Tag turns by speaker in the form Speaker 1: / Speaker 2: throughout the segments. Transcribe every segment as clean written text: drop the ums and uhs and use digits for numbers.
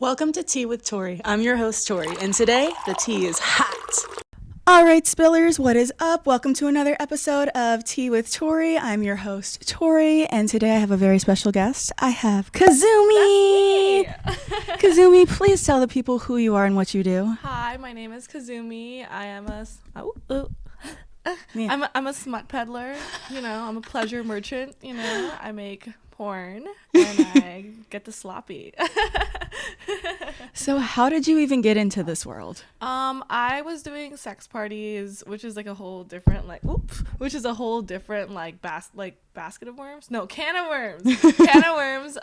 Speaker 1: Welcome to Tea with Tori. I'm your host, Tori, and today the tea is hot. All right, spillers, what is up? Welcome to another episode of Tea with Tori. I'm your host, Tori, and today I have a very special guest. I have Kazumi. Kazumi, please tell the people who you are and what you do.
Speaker 2: Hi, my name is Kazumi. I am I'm a smut peddler. You know, I'm a pleasure merchant. You know, I make porn and I get the sloppy.
Speaker 1: So how did you even get into this world?
Speaker 2: I was doing sex parties, which is like a whole different basket of worms. No, can of worms. Can of worms.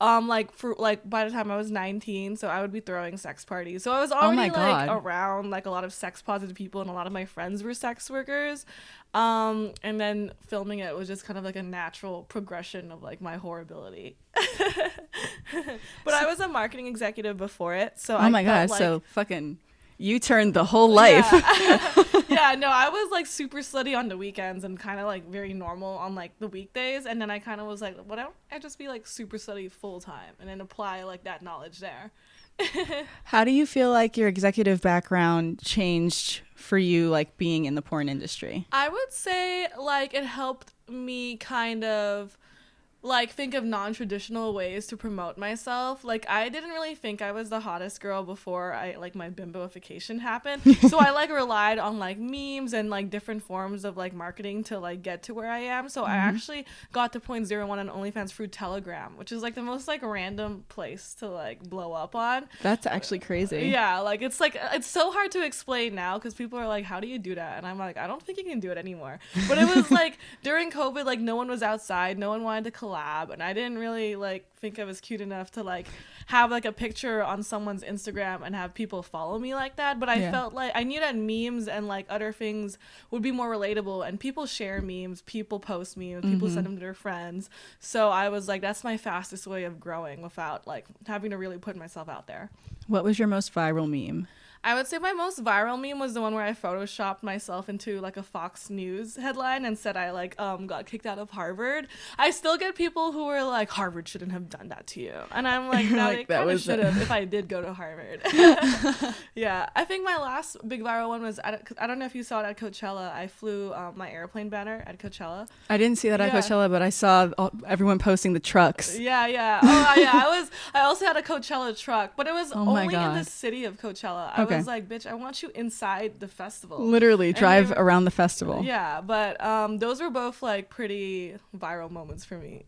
Speaker 2: By the time I was 19, so I would be throwing sex parties. So I was already around like a lot of sex positive people, and a lot of my friends were sex workers. And then filming it was just kind of like a natural progression of like my horribility. But I was a marketing executive before it, so
Speaker 1: so fucking you turned the whole life.
Speaker 2: Yeah, no, I was like super slutty on the weekends and kind of like very normal on like the weekdays, and then I kind of was like, why don't I just be like super slutty full time and then apply like that knowledge there.
Speaker 1: How do you feel like your executive background changed for you, like being in the porn industry?
Speaker 2: I would say like it helped me kind of like think of non-traditional ways to promote myself. Like I didn't really think I was the hottest girl before my bimboification happened. So I like relied on like memes and like different forms of like marketing to like get to where I am. So I actually got to 0.01 on OnlyFans through Telegram, which is like the most like random place to like blow up on.
Speaker 1: That's actually crazy.
Speaker 2: Yeah, like it's so hard to explain now because people are like, how do you do that? And I'm like, I don't think you can do it anymore. But it was like during COVID, like no one was outside, no one wanted to collab, and I didn't really like think I was cute enough to like have like a picture on someone's Instagram and have people follow me like that. But I felt like I knew that memes and like other things would be more relatable, and people share memes, people post memes, people send them to their friends. So I was like, that's my fastest way of growing without like having to really put myself out there.
Speaker 1: What was your most viral meme?
Speaker 2: I would say my most viral meme was the one where I photoshopped myself into like a Fox News headline and said I like got kicked out of Harvard. I still get people who are like, Harvard shouldn't have done that to you, and I'm like, no, they kind of should have if I did go to Harvard. Yeah, I think my last big viral one was I don't know if you saw it at Coachella. I flew my airplane banner at Coachella.
Speaker 1: I didn't see that at Coachella, but I saw everyone posting the trucks.
Speaker 2: Yeah. Oh yeah, I also had a Coachella truck, but it was only in the city of Coachella. I was like, bitch, I want you inside the festival.
Speaker 1: Literally drive around the festival.
Speaker 2: Yeah, but those were both like pretty viral moments for me.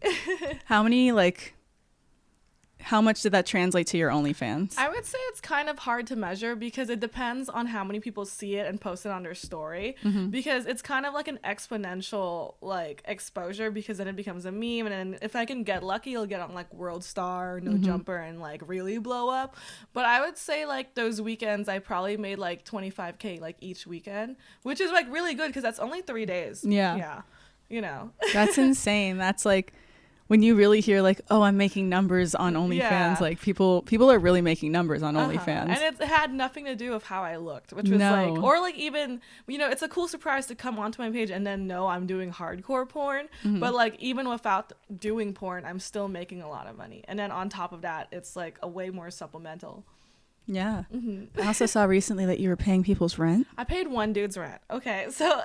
Speaker 1: How much did that translate to your OnlyFans?
Speaker 2: I would say it's kind of hard to measure because it depends on how many people see it and post it on their story, because it's kind of like an exponential like exposure, because then it becomes a meme, and then if I can get lucky, it'll get on like World Star, No Jumper, and like really blow up. But I would say like those weekends I probably made like 25K like each weekend, which is like really good because that's only 3 days. Yeah, you know. That's
Speaker 1: insane. That's like when you really hear like, oh, I'm making numbers on OnlyFans, like people are really making numbers on OnlyFans.
Speaker 2: And it had nothing to do with how I looked, which was like, or like even, you know, it's a cool surprise to come onto my page and then know I'm doing hardcore porn. But like even without doing porn, I'm still making a lot of money. And then on top of that, it's like a way more supplemental.
Speaker 1: Yeah. I also saw recently that you were paying people's rent.
Speaker 2: I paid one dude's rent. Okay, so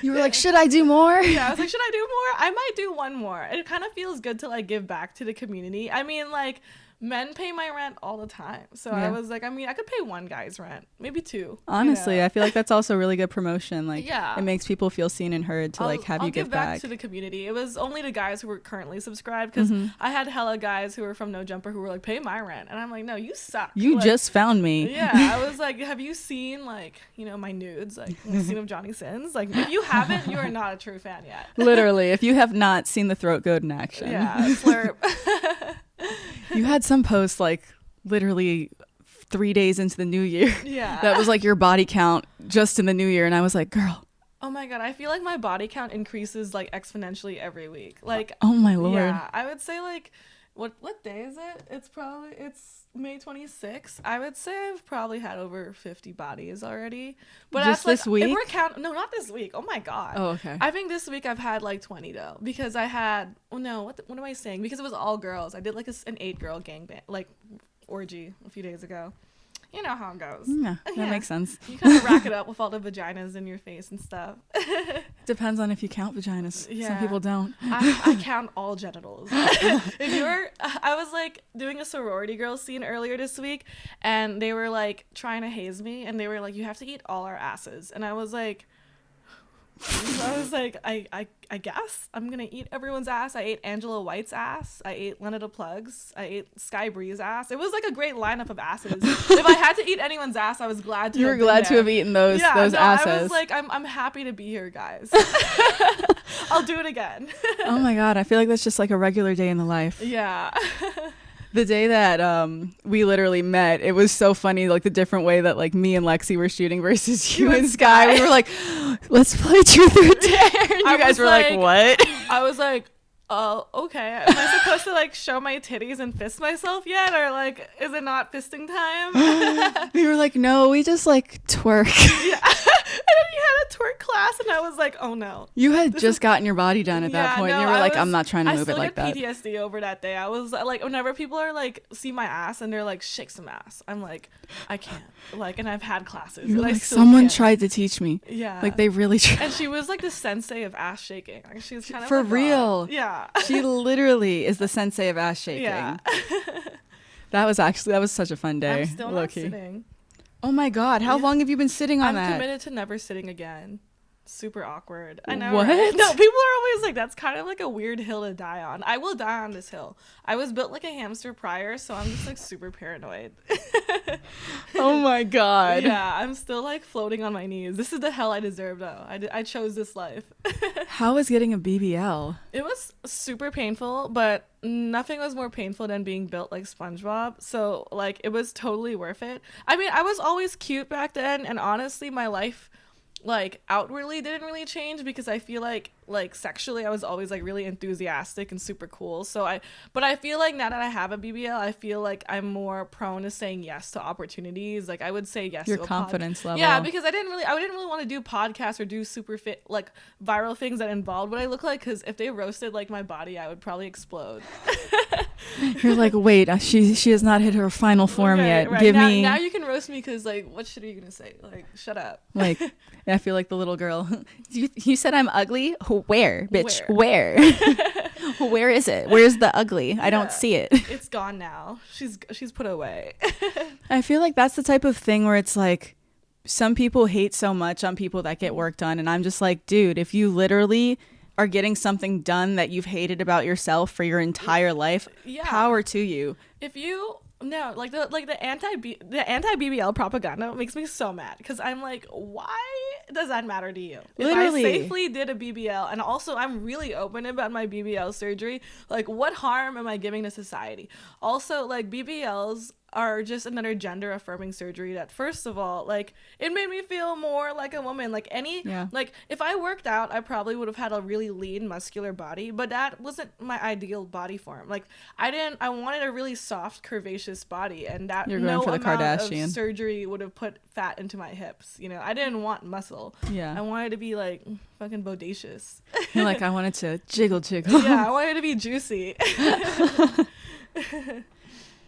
Speaker 1: you were like, should I do more?
Speaker 2: Yeah, I was like, should I do more? I might do one more. It kind of feels good to like give back to the community. I mean, like men pay my rent all the time, so I was like, I mean, I could pay one guy's rent, maybe two.
Speaker 1: Honestly, I feel like that's also really good promotion. Like, it makes people feel seen and heard to like have you give back
Speaker 2: to the community. It was only the guys who were currently subscribed, because I had hella guys who were from No Jumper who were like, pay my rent, and I'm like, no, you suck.
Speaker 1: You
Speaker 2: like,
Speaker 1: just found me.
Speaker 2: Yeah, I was like, have you seen like, you know, my nudes, like the scene of Johnny Sins? Like, if you haven't, you are not a true fan yet.
Speaker 1: Literally, if you have not seen the throat goat in action.
Speaker 2: Yeah, slurp.
Speaker 1: You had some post like literally 3 days into the new year.
Speaker 2: Yeah.
Speaker 1: That was like your body count just in the new year. And I was like, girl.
Speaker 2: Oh my God. I feel like my body count increases like exponentially every week. Like,
Speaker 1: oh my Lord.
Speaker 2: Yeah. I would say like What day is it? It's May 26th. I would say I've probably had over 50 bodies already. But
Speaker 1: just
Speaker 2: that's
Speaker 1: this week?
Speaker 2: If we're no, not this week. Oh my god.
Speaker 1: Oh, okay.
Speaker 2: I think this week I've had like 20 though, because I had what am I saying? Because it was all girls. I did like an 8-girl gangbang like orgy a few days ago. You know how it goes.
Speaker 1: Yeah, that makes sense.
Speaker 2: You kind of rack it up with all the vaginas in your face and stuff.
Speaker 1: Depends on if you count vaginas.
Speaker 2: Yeah.
Speaker 1: Some people don't.
Speaker 2: I count all genitals. I was like doing a sorority girl scene earlier this week, and they were like trying to haze me, and they were like, you have to eat all our asses. And I was like, I guess I'm gonna eat everyone's ass. I ate Angela White's ass. I ate Lena Plug's. I ate Sky Bree's ass. It was like a great lineup of asses. If I had to eat anyone's ass, I was glad to. You were glad
Speaker 1: to have eaten those asses.
Speaker 2: I was like, I'm happy to be here, guys. I'll do it again.
Speaker 1: Oh my god, I feel like that's just like a regular day in the life.
Speaker 2: Yeah.
Speaker 1: The day that we literally met, it was so funny, like the different way that like me and Lexi were shooting versus you and Sky. We were like, let's play truth or dare. And you guys were like, what?
Speaker 2: I was like, oh, okay. Am I supposed to like show my titties and fist myself yet? Or like, is it not fisting time?
Speaker 1: We were like, no, we just like twerk.
Speaker 2: Yeah. And then you had a twerk class, and I was like, oh no.
Speaker 1: You had just gotten your body done at that point. No, you were like, I'm not trying to move it like that.
Speaker 2: I still get PTSD over that day. I was like, whenever people are like, see my ass and they're like, shake some ass, I'm like, I can't. Like, and I've had classes.
Speaker 1: You're
Speaker 2: and
Speaker 1: like, someone tried to teach me.
Speaker 2: Yeah.
Speaker 1: Like, they really tried.
Speaker 2: And she was like the sensei of ass shaking. Like, she was kind of
Speaker 1: for
Speaker 2: like,
Speaker 1: real.
Speaker 2: Yeah.
Speaker 1: She literally is the sensei of ass shaking.
Speaker 2: Yeah.
Speaker 1: That was such a fun day.
Speaker 2: I'm still not sitting.
Speaker 1: Oh my god, how long have you been sitting on that?
Speaker 2: I'm committed to never sitting again. Super awkward. I know.
Speaker 1: What?
Speaker 2: Right? No, people are always like, that's kind of like a weird hill to die on. I will die on this hill. I was built like a hamster prior, so I'm just like super paranoid.
Speaker 1: Oh my god.
Speaker 2: Yeah, I'm still like floating on my knees. This is the hell I deserve though. I chose this life.
Speaker 1: How was getting a BBL?
Speaker 2: It was super painful, but nothing was more painful than being built like SpongeBob. So like it was totally worth it. I mean, I was always cute back then, and honestly my life like outwardly didn't really change, because I feel like sexually I was always like really enthusiastic and super cool. But I feel like now that I have a BBL, I feel like I'm more prone to saying yes to opportunities. Like I would say yes
Speaker 1: your
Speaker 2: to
Speaker 1: confidence level.
Speaker 2: Yeah, because I didn't really want to do podcasts or do super fit like viral things that involved what I look like, because if they roasted like my body, I would probably explode.
Speaker 1: You're like, wait, she has not hit her final form yet.
Speaker 2: Right.
Speaker 1: Give
Speaker 2: now,
Speaker 1: me.
Speaker 2: Now you can roast me, because like, what shit are you gonna say? Like, shut up.
Speaker 1: Like, I feel like the little girl. You said I'm ugly. Where, bitch? Where? Where is it? Where's the ugly? I don't see it.
Speaker 2: It's gone now. She's put away.
Speaker 1: I feel like that's the type of thing where it's like, some people hate so much on people that get work done, and I'm just like, dude, if you literally are getting something done that you've hated about yourself for your entire life, power to you.
Speaker 2: If you the anti BBL propaganda makes me so mad, because I'm like, why does that matter to you?
Speaker 1: Literally.
Speaker 2: If I safely did a BBL, and also I'm really open about my BBL surgery, like what harm am I giving to society? Also, like BBLs are just another gender affirming surgery that, first of all, like it made me feel more like a woman. Like like if I worked out, I probably would have had a really lean muscular body, but that wasn't my ideal body form. Like I wanted a really soft curvaceous body, and that no amount of surgery would have put fat into my hips. You know, I didn't want muscle. I wanted to be like fucking bodacious.
Speaker 1: You're like, I wanted to jiggle.
Speaker 2: Yeah, I wanted to be juicy.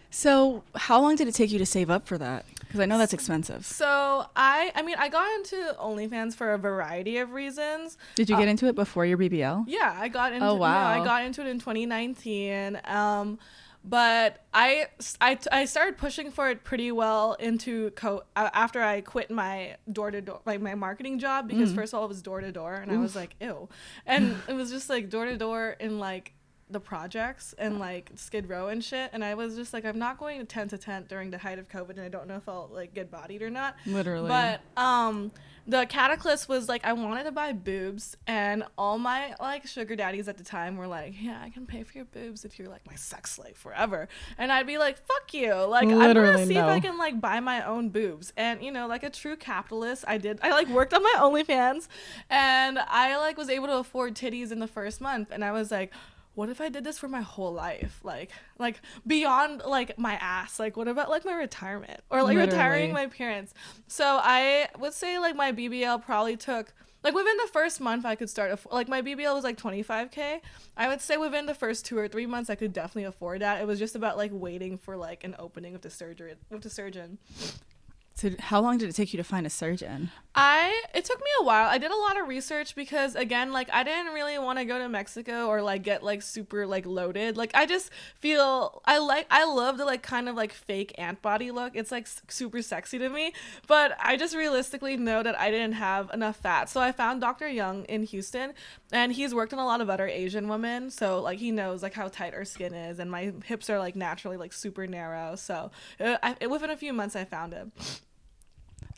Speaker 1: So how long did it take you to save up for that? Because I know that's expensive.
Speaker 2: So I got into OnlyFans for a variety of reasons.
Speaker 1: Did you get into it before your BBL?
Speaker 2: Yeah, I got into.
Speaker 1: Oh wow!
Speaker 2: I got into it in 2019. But I started pushing for it pretty well into after I quit my door-to-door, like my marketing job, because first of all it was door-to-door, and I was like, ew, and it was just like door-to-door in like the projects and like Skid Row and shit, and I was just like, I'm not going to tent to tent during the height of COVID, and I don't know if I'll like get bodied or not.
Speaker 1: Literally.
Speaker 2: But the catalyst was like I wanted to buy boobs, and all my like sugar daddies at the time were like, yeah, I can pay for your boobs if you're like my sex slave forever. And I'd be like, fuck you, like literally, I'm gonna see if I can like buy my own boobs. And you know, like a true capitalist, I like worked on my OnlyFans, and I like was able to afford titties in the first month, and I was like, what if I did this for my whole life? Like beyond like my ass, like what about like my retirement or like retiring my parents? So I would say like my BBL probably took like within the first month I could start like my BBL was like 25K. I would say within the first 2 or 3 months I could definitely afford that. It was just about like waiting for like an opening with the surgeon.
Speaker 1: So how long did it take you to find a surgeon?
Speaker 2: It took me a while. I did a lot of research because again, like I didn't really want to go to Mexico or like get like super like loaded. Like I just feel I love the like kind of like fake ant body look. It's like super sexy to me, but I just realistically know that I didn't have enough fat. So I found Dr. Young in Houston, and he's worked on a lot of other Asian women. So like he knows like how tight our skin is, and my hips are like naturally like super narrow. So within a few months I found him.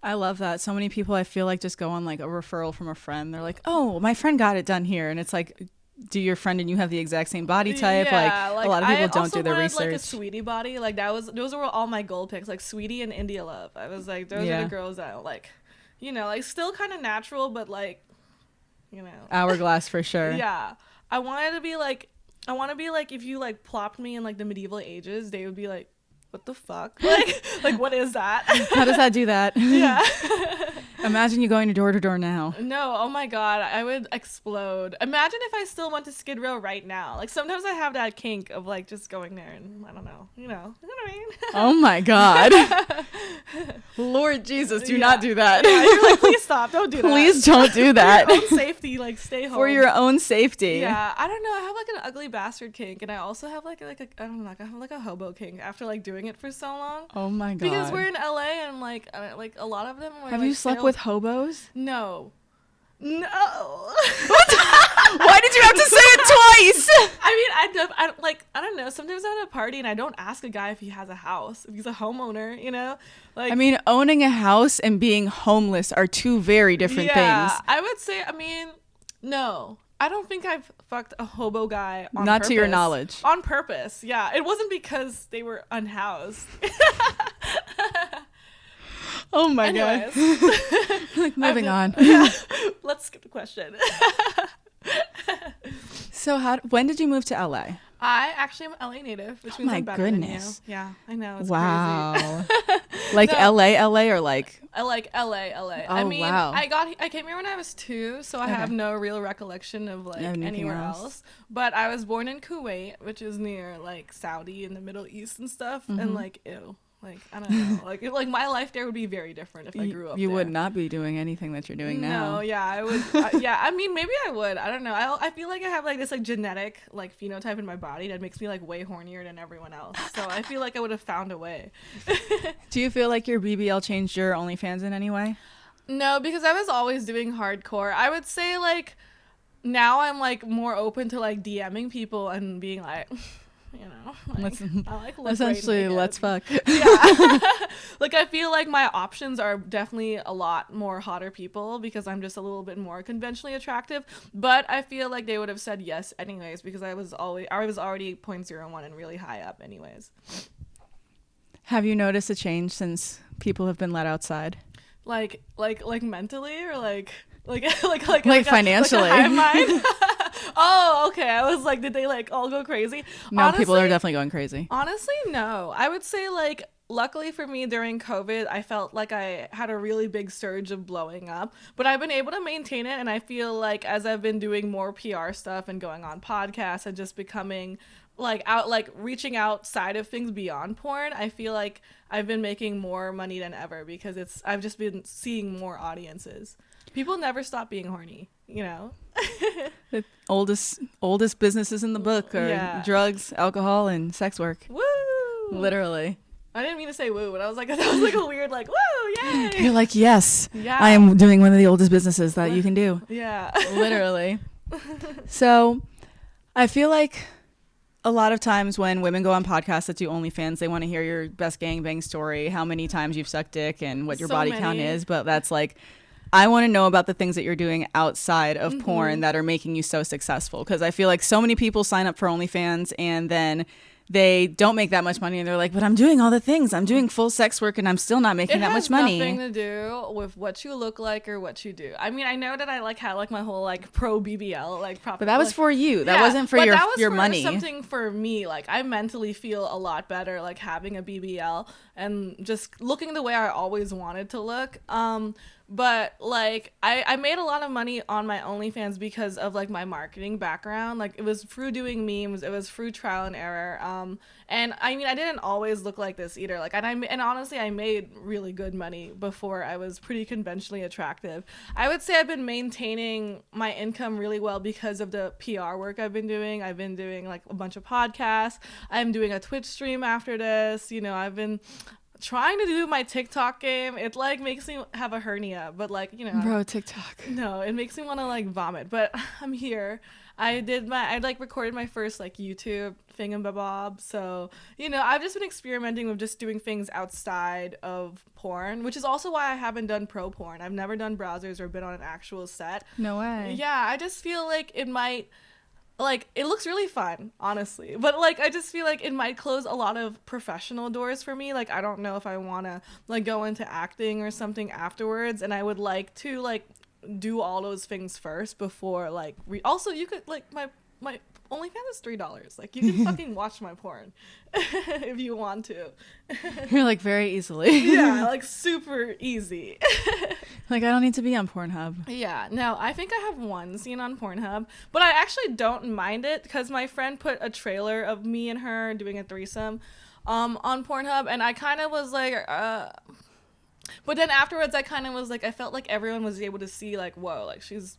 Speaker 1: I love that. So many people I feel like just go on like a referral from a friend. They're like, oh, my friend got it done here. And it's like, do your friend and you have the exact same body type?
Speaker 2: Yeah,
Speaker 1: like a lot of people don't do their
Speaker 2: wanted,
Speaker 1: research.
Speaker 2: Like a sweetie body. Like those were all my gold picks. Like Sweetie and India Love. I was like, those are the girls that I like, you know, like still kind of natural, but like, you know.
Speaker 1: Hourglass for sure.
Speaker 2: Yeah. I want to be like if you like plopped me in like the medieval ages, they would be like, what the fuck? Like what is that?
Speaker 1: How does that do that?
Speaker 2: Yeah.
Speaker 1: Imagine you going door to door now.
Speaker 2: No, oh my god, I would explode. Imagine if I still went to Skid Row right now. Like sometimes I have that kink of like just going there and I don't know, you know what I mean?
Speaker 1: Oh my god. Lord Jesus, do not do that.
Speaker 2: Yeah, you're like, please stop, don't do that.
Speaker 1: Please don't do that.
Speaker 2: For your own safety, like stay home.
Speaker 1: For your own safety.
Speaker 2: Yeah, I don't know. I have like an ugly bastard kink, and I also have like a I don't know, like I have like a hobo kink after like doing it for so long.
Speaker 1: Oh my god.
Speaker 2: Because we're in LA and like a lot of them are,
Speaker 1: have
Speaker 2: like,
Speaker 1: you slept with hobos?
Speaker 2: No.
Speaker 1: Why did you have to say it twice?
Speaker 2: I mean, I don't know. Sometimes I'm at a party and I don't ask a guy if he has a house, if he's a homeowner, you know? Like,
Speaker 1: I mean, owning a house and being homeless are two very different things.
Speaker 2: I would say, I mean, no. I don't think I've fucked a hobo guy on
Speaker 1: Not
Speaker 2: purpose.
Speaker 1: to your knowledge.
Speaker 2: On purpose, yeah. It wasn't because they were unhoused.
Speaker 1: Oh my god. Like, moving on.
Speaker 2: Yeah. Let's skip the question.
Speaker 1: So when did you move to LA?
Speaker 2: I actually am an LA native, which means I'm better than you. Yeah, I know. It's
Speaker 1: wow. Crazy. Like no. LA or like?
Speaker 2: I like LA.
Speaker 1: Oh,
Speaker 2: I mean,
Speaker 1: wow.
Speaker 2: I came here when I was 2, so I have no real recollection of like anywhere else. But I was born in Kuwait, which is near like Saudi in the Middle East and stuff, and like ew. Like, I don't know. Like my life there would be very different if I grew up there.
Speaker 1: You would not be doing anything that you're doing now.
Speaker 2: No, yeah, I would. Yeah, I mean, maybe I would. I don't know. I feel like I have like this like genetic like phenotype in my body that makes me like way hornier than everyone else. So I feel like I would have found a way.
Speaker 1: Do you feel like your BBL changed your OnlyFans in any way?
Speaker 2: No, because I was always doing hardcore. I would say like now I'm like more open to like DMing people and being like, you know, like, I like
Speaker 1: essentially let's fuck.
Speaker 2: Yeah. Like I feel like my options are definitely a lot more hotter people because I'm just a little bit more conventionally attractive, but I feel like they would have said yes anyways because I was already 0.01 and really high up anyways.
Speaker 1: Have you noticed a change since people have been let outside?
Speaker 2: Like mentally or like
Speaker 1: financially?
Speaker 2: Like a hive mind? Oh, okay. I was like, did they like all go crazy?
Speaker 1: No, honestly, people are definitely going crazy.
Speaker 2: Honestly, no. I would say like, luckily for me during COVID, I felt like I had a really big surge of blowing up, but I've been able to maintain it. And I feel like as I've been doing more PR stuff and going on podcasts and just becoming reaching outside of things beyond porn, I feel like I've been making more money than ever because I've just been seeing more audiences. People never stop being horny, you know?
Speaker 1: The oldest businesses in the book are drugs, alcohol, and sex work.
Speaker 2: Woo!
Speaker 1: Literally.
Speaker 2: I didn't mean to say woo, but I was like, that was like a weird like, woo, yay!
Speaker 1: You're like, yes,
Speaker 2: yeah.
Speaker 1: I am doing one of the oldest businesses that you can do.
Speaker 2: Yeah.
Speaker 1: Literally. So I feel like a lot of times when women go on podcasts that do OnlyFans, they want to hear your best gangbang story, how many times you've sucked dick, and what your body count is. But that's like, I want to know about the things that you're doing outside of porn that are making you so successful. Because I feel like so many people sign up for OnlyFans and then they don't make that much money and they're like, but I'm doing all the things. I'm doing full sex work and I'm still not making that much money.
Speaker 2: It has nothing to do with what you look like or what you do. I mean, I know that I like had like my whole like pro BBL like
Speaker 1: but that was for you. That wasn't for your money.
Speaker 2: Something for me. Like I mentally feel a lot better like having a BBL and just looking the way I always wanted to look. But like I made a lot of money on my OnlyFans because of like my marketing background. Like it was through doing memes, it was through trial and error. And I mean I didn't always look like this either. Like and honestly I made really good money before I was pretty conventionally attractive. I would say I've been maintaining my income really well because of the PR work I've been doing. I've been doing like a bunch of podcasts. I'm doing a Twitch stream after this. You know, I've been trying to do my TikTok game. It like makes me have a hernia, but like, you know,
Speaker 1: bro, TikTok.
Speaker 2: No, it makes me want to like vomit, but I'm here. I like recorded my first like YouTube thingamabob. So, you know, I've just been experimenting with just doing things outside of porn, which is also why I haven't done pro porn. I've never done browsers or been on an actual set.
Speaker 1: No way.
Speaker 2: Yeah, I just feel like it might, like, it looks really fun, honestly. But, like, I just feel like it might close a lot of professional doors for me. Like, I don't know if I want to, like, go into acting or something afterwards. And I would like to, like, do all those things first before, like, also, you could, like, my OnlyFans is $3. Like, you can fucking watch my porn if you want to.
Speaker 1: You're, like, very easily.
Speaker 2: Yeah, like, super easy.
Speaker 1: Like, I don't need to be on Pornhub.
Speaker 2: Yeah, no, I think I have one scene on Pornhub, but I actually don't mind it because my friend put a trailer of me and her doing a threesome on Pornhub, and I kind of was like, but then afterwards I kind of was like, I felt like everyone was able to see, like, whoa, like, she's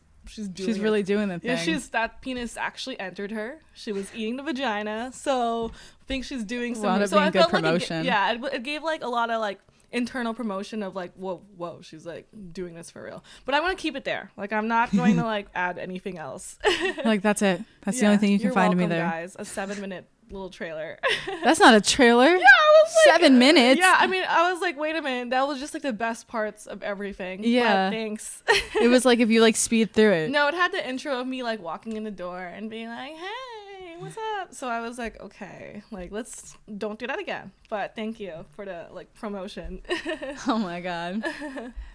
Speaker 2: really doing the thing. Yeah, that penis actually entered her. She was eating the vagina, so I think she's doing some. So I felt promotion. Like it gave like a lot of like internal promotion of like, whoa, she's like doing this for real. But I want to keep it there. Like I'm not going to like add anything else.
Speaker 1: Like that's it. That's the only thing you can find me there.
Speaker 2: Guys, a 7-minute little trailer.
Speaker 1: That's not a trailer. Yeah, I was like, 7 minutes.
Speaker 2: Yeah, I mean, I was like, wait a minute, that was just like the best parts of everything.
Speaker 1: Yeah,
Speaker 2: but thanks.
Speaker 1: It was like if you like speed through it.
Speaker 2: No, it had the intro of me like walking in the door and being like, hey, what's up? So I was like, okay, like let's don't do that again. But thank you for the like promotion.
Speaker 1: Oh my god.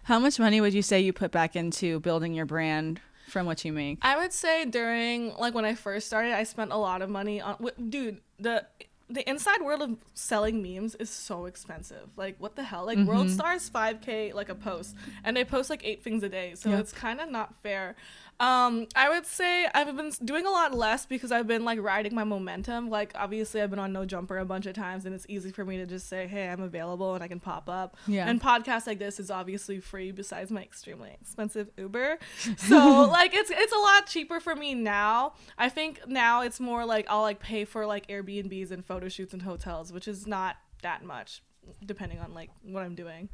Speaker 1: How much money would you say you put back into building your brand from what you make? I would say during like when I first started, I spent a lot of money on dude, the inside world of selling memes is so expensive. Like what the hell? Like World Star's $5,000 like a post, and they post like 8 things a day, so it's kind of not fair. I would say I've been doing a lot less because I've been like riding my momentum. Like obviously I've been on No Jumper a bunch of times and it's easy for me to just say, hey, I'm available and I can pop up. Yeah. And podcasts like this is obviously free besides my extremely expensive Uber. So like it's a lot cheaper for me now. I think now it's more like I'll like pay for like Airbnbs and photo shoots in hotels, which is not that much depending on like what I'm doing.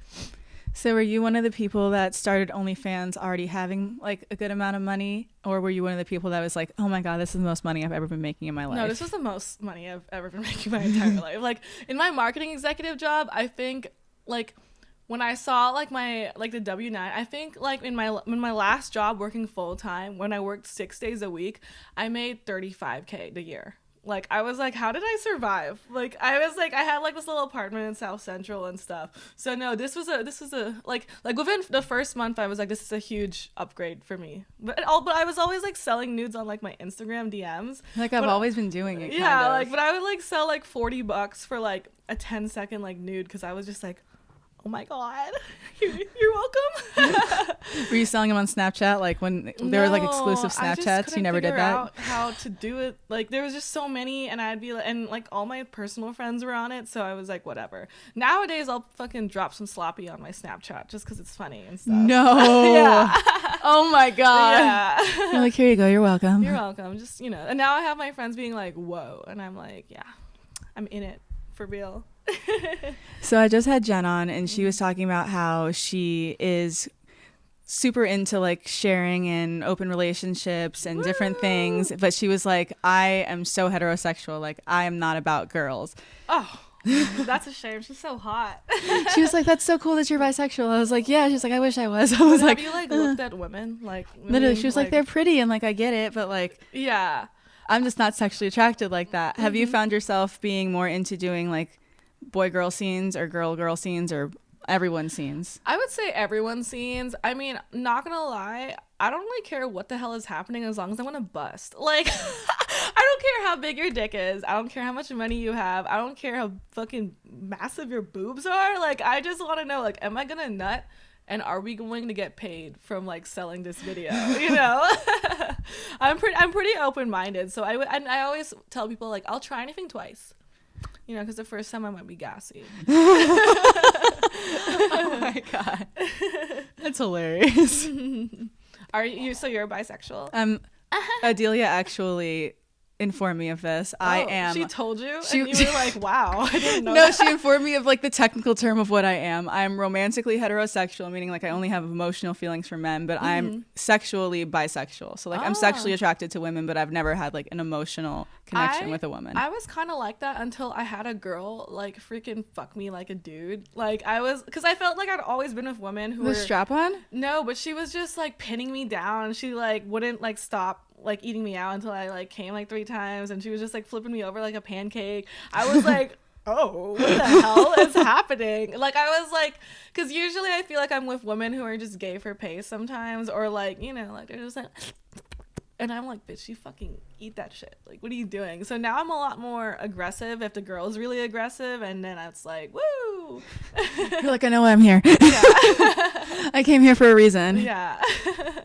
Speaker 1: So were you one of the people that started OnlyFans already having like a good amount of money, or were you one of the people that was like, oh my god, this is the most money I've ever been making in my life? No, this was the most money I've ever been making my entire life. Like in my marketing executive job, I think like when I saw like my like the W-9, I think like in my last job working full time, when I worked 6 days a week, I made $35,000 a year. Like I was like, how did I survive? Like I was like, I had like this little apartment in South Central and stuff. So no, this was a like within the first month I was like, this is a huge upgrade for me. But I was always like selling nudes on like my Instagram DMs. Like I've always been doing it. Yeah, like but I would like sell like $40 for like a 10-second like nude because I was just like, oh my god, you're welcome. Were you selling them on Snapchat? Like when there were like exclusive Snapchats, you never did that? Out how to do it. Like there was just so many, and I'd be like, and like all my personal friends were on it, so I was like, whatever. Nowadays, I'll fucking drop some sloppy on my Snapchat just because it's funny and stuff. No. Yeah. Oh my god. Yeah. You're like, here you go. You're welcome. You're welcome. Just and now I have my friends being like, whoa, and I'm like, yeah, I'm in it for real. So I just had Jen on and she was talking about how she is super into like sharing and open relationships and different things, but she was like, I am so heterosexual, like I am not about girls. Oh, that's a shame. She's so hot. She was like, that's so cool that you're bisexual. I was like, yeah. She's like, I wish I was. I was like, have you like looked at women? Like literally, she was like, they're pretty and like I get it, but like, yeah. I'm just not sexually attracted like that. Have you found yourself being more into doing like boy-girl scenes or girl-girl scenes or everyone's scenes?
Speaker 2: I would say everyone's scenes. I mean, not gonna lie, I don't really care what the hell is happening as long as I want to bust. Like, I don't care how big your dick is. I don't care how much money you have. I don't care how fucking massive your boobs are. Like, I just want to know, like, am I gonna nut? And are we going to get paid from like selling this video? You know, I'm pretty open-minded. So I always tell people like I'll try anything twice. You know, because the first time I might be gassy.
Speaker 1: Oh my god, that's hilarious.
Speaker 2: Are you? So you're bisexual?
Speaker 1: Adelia actually informed me of this. I am.
Speaker 2: She told you, and you were like, "Wow, I didn't know."
Speaker 1: No,
Speaker 2: that.
Speaker 1: she informed me of like the technical term of what I am. I'm romantically heterosexual, meaning like I only have emotional feelings for men, but I'm sexually bisexual. So like I'm sexually attracted to women, but I've never had like an emotional connection with a woman.
Speaker 2: I was kind of like that until I had a girl like freaking fuck me like a dude. Like because I felt like I'd always been with women who were
Speaker 1: strap on.
Speaker 2: No, but she was just like pinning me down. She like wouldn't like stop like eating me out until I like came like 3 times, and she was just like flipping me over like a pancake. I was like, oh, what the hell is happening? Like I was like, because usually I feel like I'm with women who are just gay for pay sometimes, or like, you know, like they're just like, and I'm like, bitch, you fucking eat that shit. Like, what are you doing? So now I'm a lot more aggressive if the girl's really aggressive, and then it's like, woo.
Speaker 1: You're like, I know why I'm here. Yeah. I came here for a reason.
Speaker 2: Yeah.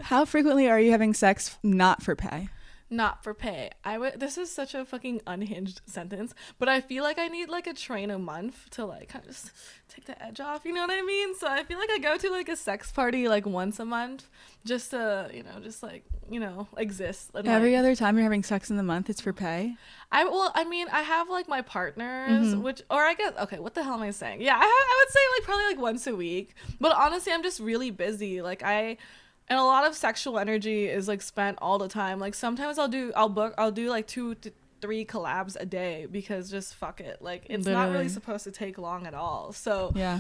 Speaker 1: How frequently are you having sex not for pay?
Speaker 2: Not for pay. This is such a fucking unhinged sentence, but I feel like I need like a train a month to like kind of just take the edge off, you know what I mean? So I feel like I go to like a sex party like once a month just to, you know, just like, you know, exist. And,
Speaker 1: every
Speaker 2: like,
Speaker 1: other time you're having sex in the month, it's for pay?
Speaker 2: I mean, I have like my partners, or I guess, okay, what the hell am I saying? Yeah, I would say like probably like once a week, but honestly, I'm just really busy. Like and a lot of sexual energy is like spent all the time. Like sometimes I'll do like 2 to 3 collabs a day because just fuck it. Like it's not really supposed to take long at all. So
Speaker 1: yeah.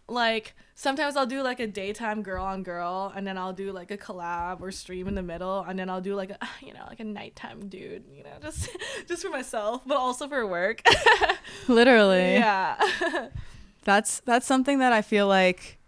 Speaker 2: Like sometimes I'll do like a daytime girl on girl, and then I'll do like a collab or stream in the middle, and then I'll do like a, you know, like a nighttime dude, you know, just for myself, but also for work.
Speaker 1: Literally.
Speaker 2: Yeah.
Speaker 1: That's something that I feel like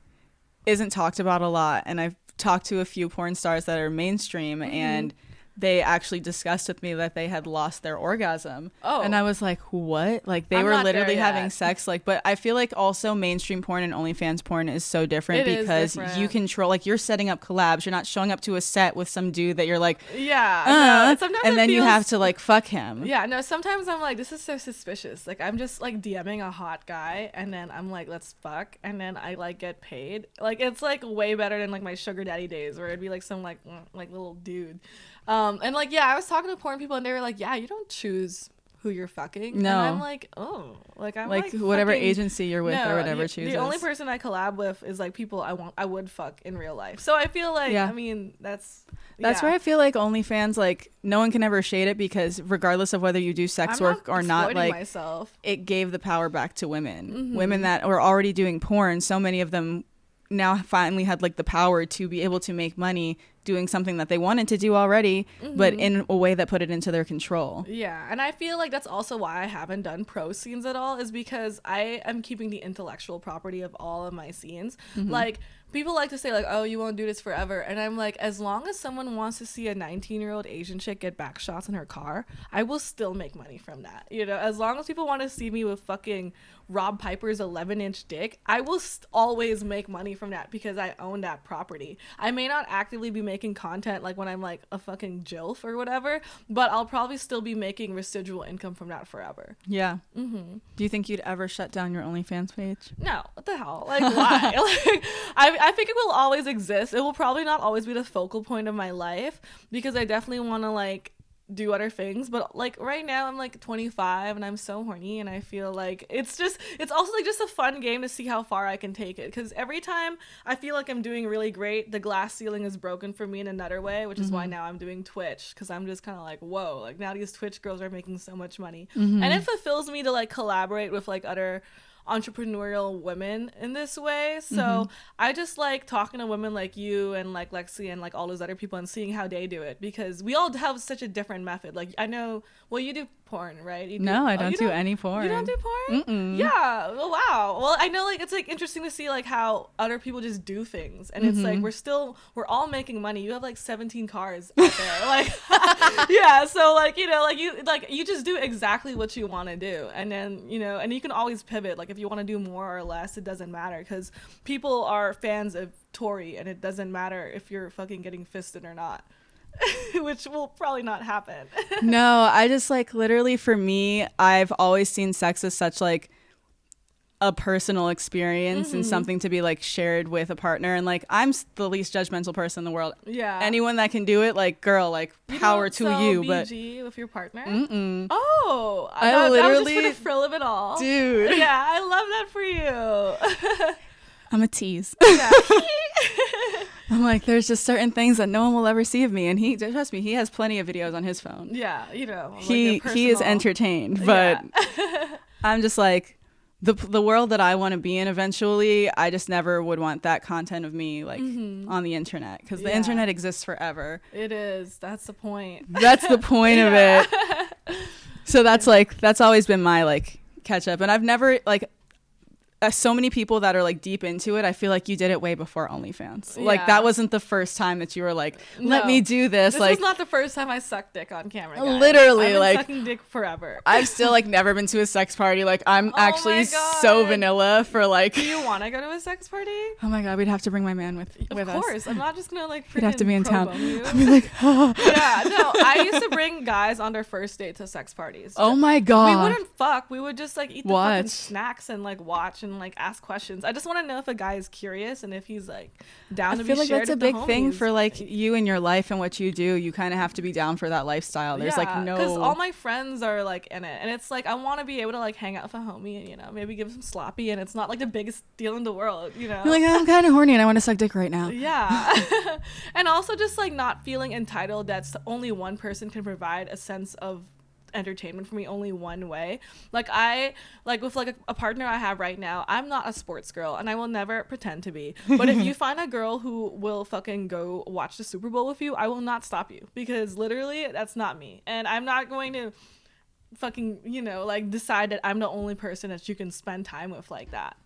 Speaker 1: isn't talked about a lot, and I've talked to a few porn stars that are mainstream, and they actually discussed with me that they had lost their orgasm. Oh. And I was like, what? Like they were literally having sex. Like, but I feel like also mainstream porn and OnlyFans porn is so different because you control, like you're setting up collabs. You're not showing up to a set with some dude that you're like,
Speaker 2: no,
Speaker 1: and then you have to like fuck him.
Speaker 2: Yeah, no, sometimes I'm like, this is so suspicious. Like I'm just like DMing a hot guy, and then I'm like, let's fuck. And then I like get paid. Like it's like way better than like my sugar daddy days where it'd be like some like little dude. And like, yeah, I was talking to porn people, and they were like, yeah, you don't choose who you're fucking.
Speaker 1: No.
Speaker 2: And I'm like, oh, like I'm like
Speaker 1: whatever
Speaker 2: fucking,
Speaker 1: agency you're with or whatever chooses.
Speaker 2: The only person I collab with is like people I would fuck in real life. So I feel like, I mean, that's
Speaker 1: where I feel like OnlyFans, like no one can ever shade it because regardless of whether you do sex work or not, like
Speaker 2: myself.
Speaker 1: It gave the power back to women. Women that were already doing porn, so many of them now finally had like the power to be able to make money doing something that they wanted to do already, but in a way that put it into their control.
Speaker 2: Yeah, and I feel like that's also why I haven't done pro scenes at all, is because I am keeping the intellectual property of all of my scenes. Like people like to say like, oh, you won't do this forever, and I'm like, as long as someone wants to see a 19-year-old Asian chick get back shots in her car, I will still make money from that. You know, as long as people want to see me with fucking Rob Piper's 11-inch dick, I will always make money from that because I own that property. I may not actively be making content like when I'm like a fucking jilf or whatever, but I'll probably still be making residual income from that forever.
Speaker 1: Yeah. Do you think you'd ever shut down your OnlyFans page?
Speaker 2: No. What the hell? Like, why? Like, I think it will always exist. It will probably not always be the focal point of my life because I definitely want to like do other things, but like right now I'm like 25 and I'm so horny, and I feel like it's also like just a fun game to see how far I can take it, because every time I feel like I'm doing really great, the glass ceiling is broken for me in another way, which is why now I'm doing Twitch, because I'm just kind of like, whoa, like now these Twitch girls are making so much money, and it fulfills me to like collaborate with like other entrepreneurial women in this way. So I just like talking to women like you and like Lexi and like all those other people and seeing how they do it, because we all have such a different method. Like I know, well, you do porn, right?
Speaker 1: No, I don't do any porn.
Speaker 2: You don't do porn?
Speaker 1: Mm-mm.
Speaker 2: Yeah. Oh, wow. Well, I know, like, it's like interesting to see like how other people just do things, and it's like we're all making money. You have like 17 cars out there, like yeah. So like, you know, like you just do exactly what you want to do, and then, you know, and you can always pivot. Like if you want to do more or less, it doesn't matter, because people are fans of Tori, and it doesn't matter if you're fucking getting fisted or not. Which will probably not happen.
Speaker 1: No, I just like literally for me, I've always seen sex as such like a personal experience and something to be like shared with a partner, and like I'm the least judgmental person in the world.
Speaker 2: Yeah.
Speaker 1: Anyone that can do it, like girl, like power to you.
Speaker 2: BG with your partner?
Speaker 1: Mm-mm.
Speaker 2: Oh,
Speaker 1: I literally,
Speaker 2: that was just for the thrill of it all,
Speaker 1: dude.
Speaker 2: Yeah, I love that for you.
Speaker 1: I'm a tease.
Speaker 2: Yeah.
Speaker 1: I'm like, there's just certain things that no one will ever see of me, and he, trust me, he has plenty of videos on his phone.
Speaker 2: Yeah, you know, like
Speaker 1: he is entertained, but I'm just like, the world that I want to be in eventually, I just never would want that content of me like on the internet, because the internet exists forever.
Speaker 2: It is. That's the point.
Speaker 1: That's the point of it. So that's always been my like catch up, and I've never like. So many people that are like deep into it, I feel like you did it way before OnlyFans. Like that wasn't the first time that you were like, let me do this.
Speaker 2: This
Speaker 1: like
Speaker 2: was not the first time I sucked dick on camera, guys.
Speaker 1: Literally,
Speaker 2: I've been
Speaker 1: like
Speaker 2: sucking dick forever.
Speaker 1: I've still like never been to a sex party. Like I'm actually so vanilla for like.
Speaker 2: Do you want to go to a sex party?
Speaker 1: Oh my god, we'd have to bring my man with us.
Speaker 2: Of course, I'm not just gonna like.
Speaker 1: We'd have to be in town.
Speaker 2: I'd
Speaker 1: be like, oh.
Speaker 2: Yeah, no. I used to bring guys on their first date to sex parties.
Speaker 1: Oh my god.
Speaker 2: We wouldn't fuck. We would just like eat the fucking snacks and like watch and like ask questions. I just want to know if a guy is curious and if he's like down to be shared. I feel like that's a big
Speaker 1: thing for like you and your life and what you do. You kind of have to be down for that lifestyle. There's like no,
Speaker 2: because all my friends are like in it, and it's like I want to be able to like hang out with a homie and, you know, maybe give some sloppy, and it's not like the biggest deal in the world, you know.
Speaker 1: You're like, I'm kind of horny and I want to suck dick right now.
Speaker 2: Yeah. And also just like not feeling entitled that only one person can provide a sense of entertainment for me only one way. Like I like with like a partner I have right now, I'm not a sports girl and I will never pretend to be, but if you find a girl who will fucking go watch the Super Bowl with you, I will not stop you, because literally that's not me, and I'm not going to fucking, you know, like decide that I'm the only person that you can spend time with like that.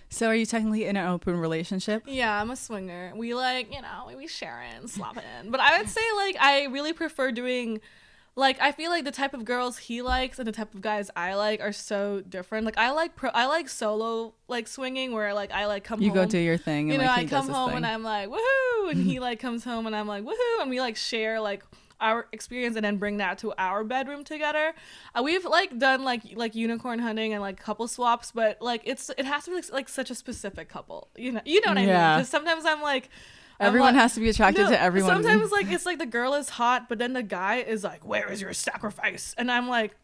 Speaker 1: So are you technically in an open relationship?
Speaker 2: Yeah, I'm a swinger. We like, you know, we share it and slop it in, but I would say like I really prefer doing, like, I feel like the type of girls he likes and the type of guys I like are so different. Like, I like solo, like, swinging, where, like, I, like, come home.
Speaker 1: You go do your thing. And,
Speaker 2: you know,
Speaker 1: like,
Speaker 2: I come home and I'm like, woohoo! And he, like, comes home and I'm like, woohoo! And we, like, share, like, our experience and then bring that to our bedroom together. We've, like, done, like unicorn hunting and, like, couple swaps, but, like, it has to be, like, such a specific couple. You know what I mean? Because sometimes I'm, like...
Speaker 1: Everyone has to be attracted to everyone.
Speaker 2: Sometimes like it's like the girl is hot, but then the guy is like, "Where is your sacrifice?" And I'm like,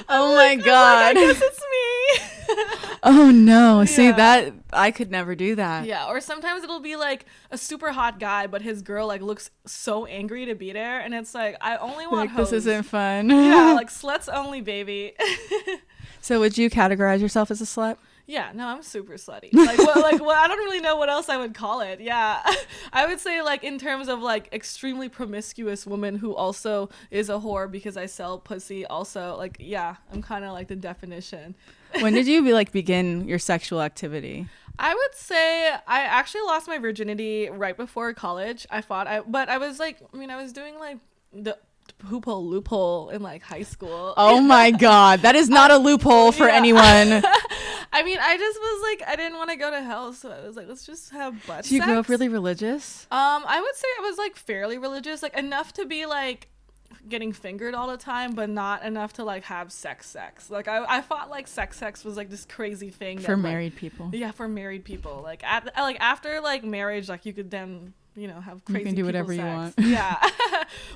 Speaker 1: "Oh my god,
Speaker 2: I guess it's me."
Speaker 1: Oh no! Yeah. See, that I could never do that.
Speaker 2: Yeah, or sometimes it'll be like a super hot guy, but his girl like looks so angry to be there, and it's like, I only want hoes.
Speaker 1: This isn't fun.
Speaker 2: Yeah, like sluts only, baby.
Speaker 1: So would you categorize yourself as a slut?
Speaker 2: Yeah, no, I'm super slutty. Like, well, I don't really know what else I would call it. Yeah, I would say like in terms of like extremely promiscuous woman who also is a whore because I sell pussy. Also, like, yeah, I'm kind of like the definition.
Speaker 1: When did you begin your sexual activity?
Speaker 2: I would say I actually lost my virginity right before college. But I was like, I was doing like the loophole in like high school.
Speaker 1: Oh my god, that is not a loophole for anyone.
Speaker 2: I just was like, I didn't want to go to hell, so I was like, let's just have butt sex.
Speaker 1: Did you grow up really religious?
Speaker 2: I would say I was like fairly religious, like enough to be like getting fingered all the time, but not enough to like have sex. Like I thought like sex was like this crazy thing
Speaker 1: for married people.
Speaker 2: Yeah, for married people. Like after like marriage, like you could then have crazy.
Speaker 1: You can do whatever you want.
Speaker 2: Yeah.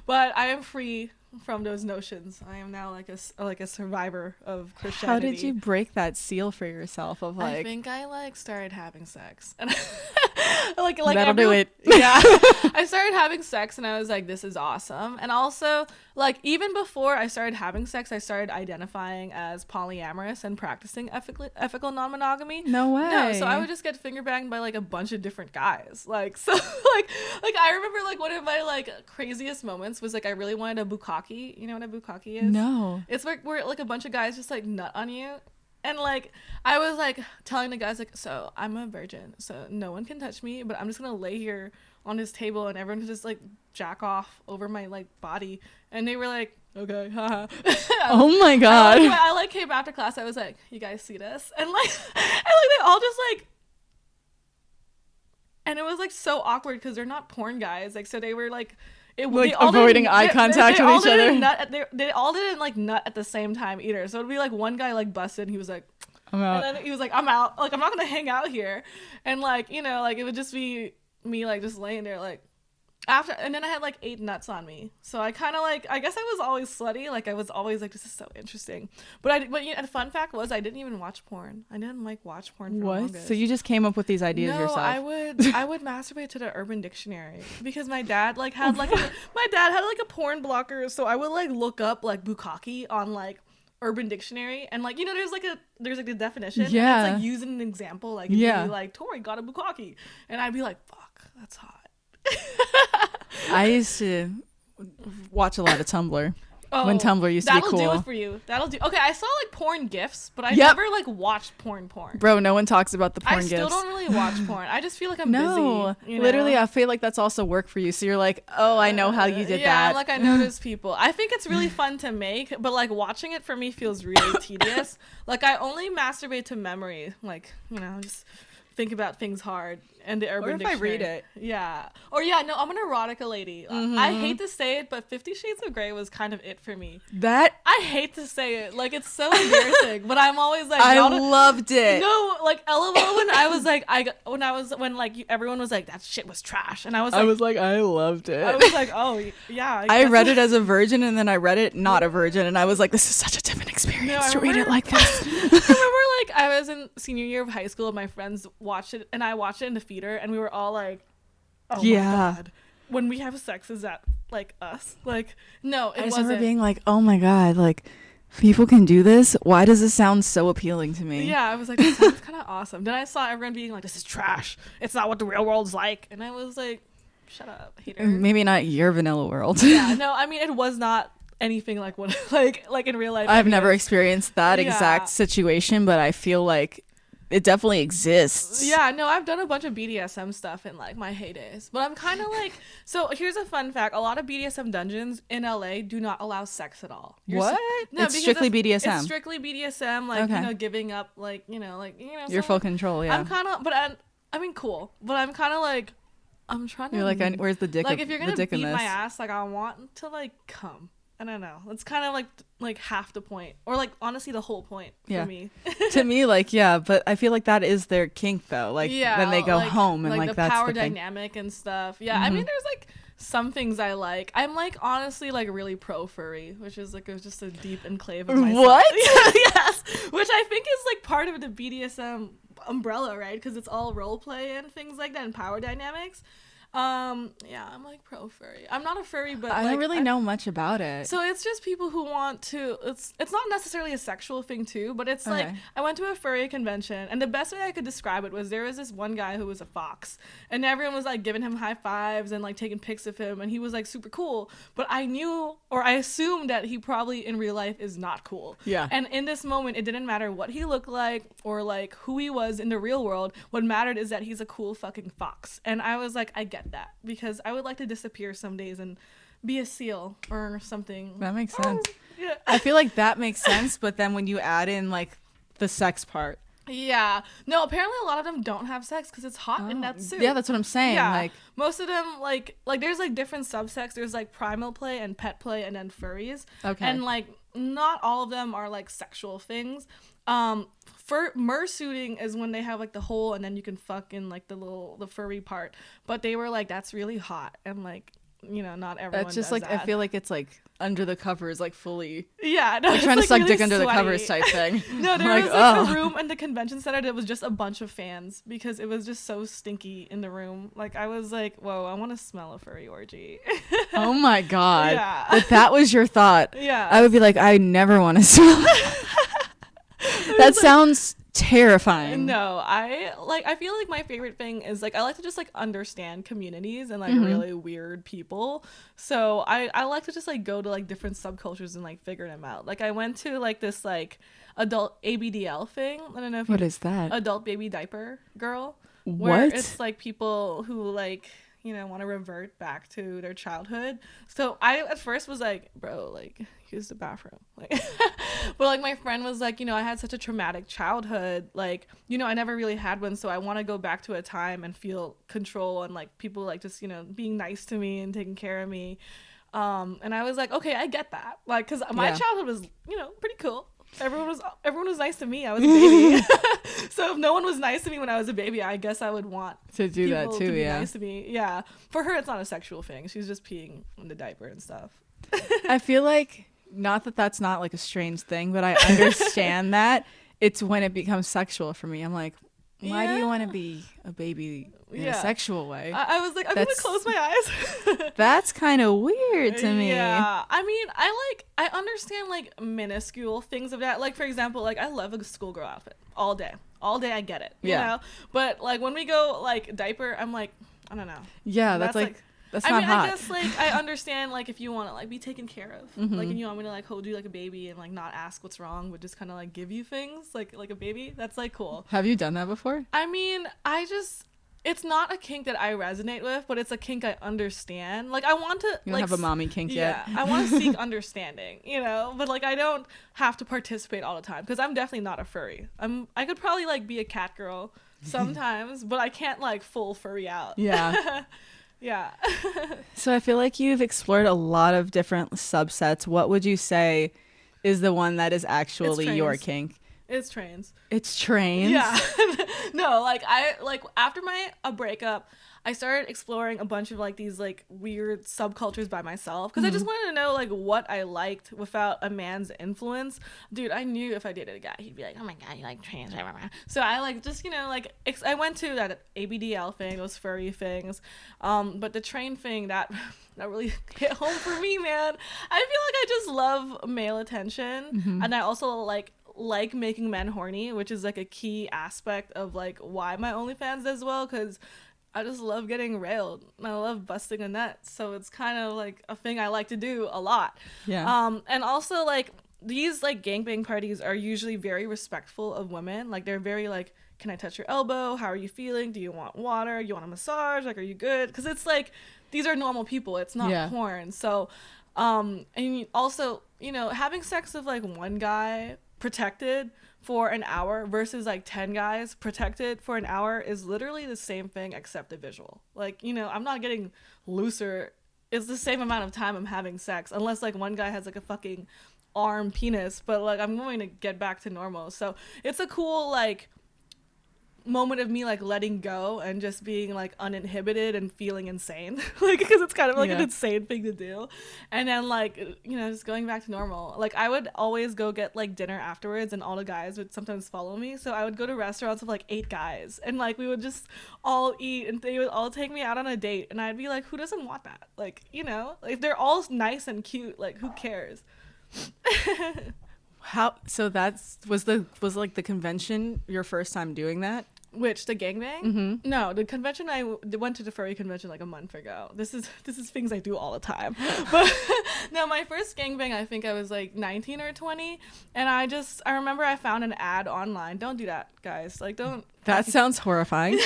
Speaker 2: But I am free from those notions. I am now like a survivor of Christianity.
Speaker 1: How did you break that seal for yourself of like?
Speaker 2: I think I like started having sex, and like
Speaker 1: that'll do it.
Speaker 2: Yeah, I started having sex, and I was like, this is awesome. And also, like, even before I started having sex, I started identifying as polyamorous and practicing ethical non-monogamy.
Speaker 1: No way.
Speaker 2: No, so I would just get finger banged by like a bunch of different guys. Like, so like I remember like one of my like craziest moments was like I really wanted a bukkake. You know what a bukkake is?
Speaker 1: No.
Speaker 2: It's where like a bunch of guys just like nut on you. And like I was like telling the guys like, so I'm a virgin, so no one can touch me, but I'm just gonna lay here on this table and everyone can just like jack off over my like body. And they were like, okay, haha.
Speaker 1: Oh my god.
Speaker 2: I like came after class. I was like, you guys see this? And like they all just like, and it was like so awkward because they're not porn guys. Like, so they were like,
Speaker 1: like avoiding eye contact with each other.
Speaker 2: They all didn't like nut at the same time either. So it'd be like one guy like busted and he was like,
Speaker 1: I'm out.
Speaker 2: and then he was like, I'm out. Like, I'm not gonna hang out here. And like, you know, like it would just be me like just laying there like after, and then I had like 8 nuts on me. So I kind of like, I guess I was always slutty. Like I was always like, this is so interesting. But you know, the fun fact was I didn't even watch porn. I didn't like watch porn for the longest.
Speaker 1: So you just came up with these ideas yourself?
Speaker 2: I would masturbate to the Urban Dictionary because my dad like had like a porn blocker. So I would like look up like bukkake on like Urban Dictionary, and like, you know, there's like the definition.
Speaker 1: Yeah.
Speaker 2: And it's like using an example, like, it'd be like, Tori got a bukkake, and I'd be like, fuck, that's hot.
Speaker 1: I used to watch a lot of Tumblr when Tumblr used to be cool.
Speaker 2: That'll do it for you. That'll do. Okay, I saw like porn gifs, but I never like watched porn.
Speaker 1: Bro, no one talks about the porn gifs.
Speaker 2: I still don't really watch porn. I just feel like I'm busy. You know?
Speaker 1: Literally, I feel like that's also work for you. So you're like, oh, I know how you did that.
Speaker 2: Yeah, like I notice people. I think it's really fun to make, but like watching it for me feels really tedious. Like I only masturbate to memory. Like, you know, just think about things hard. And the Urban Dictionary.
Speaker 1: Or if I read it.
Speaker 2: Yeah. Or yeah, no, I'm an erotica lady. I hate to say it, but 50 Shades of Grey was kind of it for me. I hate to say it. Like, it's so embarrassing, but I'm always like,
Speaker 1: I loved it.
Speaker 2: No, like, LOL when I was like, when like everyone was like, that shit was trash. And I was like,
Speaker 1: I loved it.
Speaker 2: I was like, oh, yeah.
Speaker 1: I read it as a virgin, and then I read it not a virgin, and I was like, this is such a different experience to read it like this.
Speaker 2: I remember like I was in senior year of high school and my friends watched it, and I watched it in the theater, and we were all like, oh my god, when we have sex, is that like us? Like, no, it wasn't. I remember
Speaker 1: being like, oh my god, like people can do this? Why does this sound so appealing to me?
Speaker 2: Yeah, I was like, this sounds kind of awesome. Then I saw everyone being like, this is trash, it's not what the real world's like, and I was like, shut up, hater.
Speaker 1: Maybe not your vanilla world.
Speaker 2: Yeah, no, I mean, it was not anything like what like in real life.
Speaker 1: I've never experienced that exact situation, but I feel like it definitely exists.
Speaker 2: Yeah, no, I've done a bunch of BDSM stuff in like my heydays, but I'm kind of like, so here's a fun fact: a lot of BDSM dungeons in LA do not allow sex at all.
Speaker 1: No, it's strictly BDSM.
Speaker 2: It's strictly BDSM, like you know, giving up, like you know,
Speaker 1: your full control. Yeah,
Speaker 2: I'm kind of, but I mean, cool, but I'm kind of like, I'm trying to.
Speaker 1: You're like, where's the dick?
Speaker 2: Like, if you're gonna beat my ass, like I want to like come. I don't know. It's kind of like half the point, or like honestly the whole point for me.
Speaker 1: To me, like but I feel like that is their kink though. Like then they go home and like
Speaker 2: the
Speaker 1: that's
Speaker 2: power
Speaker 1: the thing.
Speaker 2: dynamic and stuff. Yeah, I mean, there's like some things I like. I'm like honestly like really pro furry, which is like just a deep enclave of myself.
Speaker 1: What?
Speaker 2: Yes, which I think is like part of the BDSM umbrella, right? Because it's all role play and things like that and power dynamics. Yeah, I'm like pro furry. I'm not a furry, but
Speaker 1: I don't really know much about it.
Speaker 2: So it's just people who want to, it's not necessarily a sexual thing too, but it's like, I went to a furry convention, and the best way I could describe it was there was this one guy who was a fox, and everyone was like giving him high fives and like taking pics of him, and he was like super cool, but I knew, or I assumed that he probably in real life is not cool.
Speaker 1: Yeah.
Speaker 2: And in this moment, it didn't matter what he looked like or like who he was in the real world. What mattered is that he's a cool fucking fox. And I was like, I get that, because I would like to disappear some days and be a seal or something.
Speaker 1: That makes sense.
Speaker 2: Yeah.
Speaker 1: I feel like that makes sense, but then when you add in like the sex part.
Speaker 2: Yeah. No, apparently a lot of them don't have sex because it's hot in that suit.
Speaker 1: Yeah, that's what I'm saying.
Speaker 2: Yeah.
Speaker 1: Like
Speaker 2: most of them like there's like different subsects. There's like primal play and pet play and then furries. Okay. And like not all of them are like sexual things. Fursuiting is when they have like the hole and then you can fuck in like the furry part, but they were like, that's really hot, and like not everyone
Speaker 1: That's just
Speaker 2: does
Speaker 1: like,
Speaker 2: that.
Speaker 1: I feel like it's like under the covers, like fully
Speaker 2: Yeah, no,
Speaker 1: like
Speaker 2: it's
Speaker 1: trying to
Speaker 2: like
Speaker 1: suck
Speaker 2: really
Speaker 1: dick under the
Speaker 2: sweaty.
Speaker 1: covers type thing.
Speaker 2: No, there
Speaker 1: like,
Speaker 2: was like a room in the convention center that was just a bunch of fans because it was just so stinky in the room. Like I was like, whoa, I want to smell a furry orgy.
Speaker 1: Oh my God.
Speaker 2: Yeah.
Speaker 1: If that was your thought,
Speaker 2: Yeah.
Speaker 1: I would be like, I never want to smell that sounds terrifying.
Speaker 2: No, I feel like my favorite thing is like I like to just like understand communities and like
Speaker 1: Mm-hmm.
Speaker 2: really weird people. So I like to just like go to like different subcultures and like figure them out. Like I went to like this like adult ABDL thing. I don't know if
Speaker 1: What is that?
Speaker 2: adult baby diaper girl.
Speaker 1: What?
Speaker 2: Where it's like people who like want to revert back to their childhood. So I at first was like, bro, like use the bathroom, like but like my friend was like, I had such a traumatic childhood, like I never really had one, so I want to go back to a time and feel control and like people like just being nice to me and taking care of me, and I was like, okay, I get that, like because my childhood was pretty cool. Everyone was nice to me. I was a baby. So if no one was nice to me when I was a baby, I guess I would want
Speaker 1: to do that too.
Speaker 2: To be
Speaker 1: Yeah,
Speaker 2: nice to me. Yeah, for her it's not a sexual thing. She's just peeing in the diaper and stuff.
Speaker 1: I feel like, not that that's not like a strange thing, but I understand that it's when it becomes sexual for me. I'm like, why do you want to be a baby in a sexual way?
Speaker 2: I was like, I'm gonna close my eyes.
Speaker 1: That's kind of weird to me.
Speaker 2: Yeah, I mean, I understand like minuscule things of that. Like for example, like I love a schoolgirl outfit all day. I get it. You know? But like when we go like diaper, I'm like, I don't know.
Speaker 1: Yeah, that's like that's not hot.
Speaker 2: I guess like I understand like if you want to like be taken care of, like and you want me to like hold you like a baby and like not ask what's wrong, but just kind of like give you things like a baby. That's like cool.
Speaker 1: Have you done that before?
Speaker 2: I mean, it's not a kink that I resonate with, but it's a kink I understand. Like I want to
Speaker 1: You don't have a mommy kink yet.
Speaker 2: I want to seek understanding, but like I don't have to participate all the time because I'm definitely not a furry. I could probably like be a cat girl sometimes, but I can't like full furry out.
Speaker 1: Yeah.
Speaker 2: Yeah.
Speaker 1: So I feel like you've explored a lot of different subsets. What would you say is the one that is actually your kink?
Speaker 2: It's trains.
Speaker 1: It's trains?
Speaker 2: Yeah. No, like after a breakup, I started exploring a bunch of like these like weird subcultures by myself because I just wanted to know like what I liked without a man's influence. Dude, I knew if I dated a guy, he'd be like, "Oh my god, you like trans?" So I like just I went to that ABDL thing, those furry things, but the train thing that really hit home for me, man. I feel like I just love male attention, and I also like making men horny, which is like a key aspect of like why my OnlyFans does well, because I just love getting railed and I love busting a nut, so it's kind of like a thing I like to do a lot. And also like these like gangbang parties are usually very respectful of women. Like they're very like, can I touch your elbow, how are you feeling, do you want water, you want a massage, like are you good, because it's like these are normal people, it's not porn. So and also having sex with like one guy protected for an hour versus like 10 guys protected for an hour is literally the same thing except the visual. Like I'm not getting looser. It's the same amount of time I'm having sex, unless like one guy has like a fucking arm penis, but like I'm going to get back to normal. So it's a cool like moment of me like letting go and just being like uninhibited and feeling insane, like because it's kind of like an insane thing to do, and then like just going back to normal. Like I would always go get like dinner afterwards, and all the guys would sometimes follow me, so I would go to restaurants with like 8 guys, and like we would just all eat, and they would all take me out on a date, and I'd be like, who doesn't want that? Like like they're all nice and cute, like who cares?
Speaker 1: How so was like the convention your first time doing that?
Speaker 2: Which, the gangbang? No, the convention, I went to the furry convention like a month ago. This is things I do all the time. But no, my first gangbang, I think I was like 19 or 20, and I remember I found an ad online. Don't do that, guys. Like, don't.
Speaker 1: That sounds horrifying.
Speaker 2: And